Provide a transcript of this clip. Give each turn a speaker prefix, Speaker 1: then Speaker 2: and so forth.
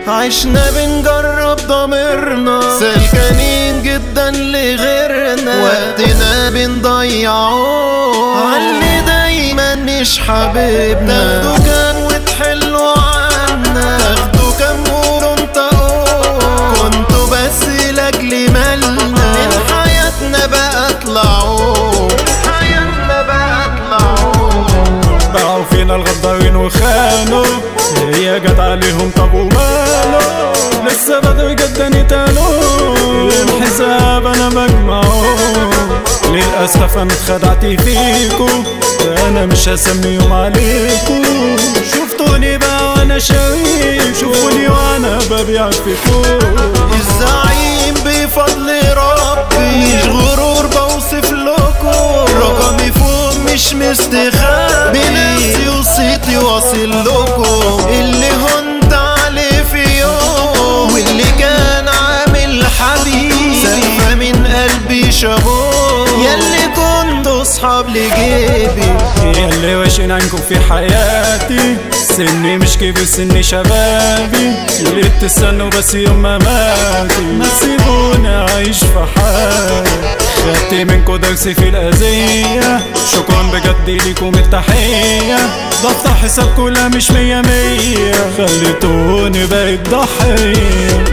Speaker 1: عشنا بنجرب ضميرنا، سلكانين جدا لغيرنا، وقتنا بنضيعه عاللي دايما مش حبيبنا. تاخدوا كام وتحلوا عنا، تاخدوا كام ورنطقوا، كنتوا بس لاجل مالنا من حياتنا بقى اطلعوا، حياتنا بقى اطلعوا.
Speaker 2: باعوا فينا الغدارين وخانوا، هي جت عليهم طب وماله، لسه بدري جدا يتقالوا، الحساب انا بجمعه. للاسف انا اتخدعت فيكو، انا مش هسميهم عليكو. شفتوني بقى وانا شريك، شوفوني وانا ببيع فيكو.
Speaker 1: الزعيم بفضل ربي مش غرور بوصف لكم، رقمي فوق مش مستخبي، بنفسي وصيتي واصل لكم. اللي هنت عليه في يوم واللي كان عامل حبيب، سالفة من قلبي شابوه، ياللي كنتوا صحاب لجيبي،
Speaker 2: ياللي واشين عنكم في حياتي. سني مش كبير سني شبابي، اللي بتستنوا بس يوم ما ماتي، ما تسيبوني اعيش في حالي. خدت منكو درسي في الأذية، شكرا بجد ليكم التحية. ضغط حساب كلها مش 100 100، خليتوني بقيت ضحية.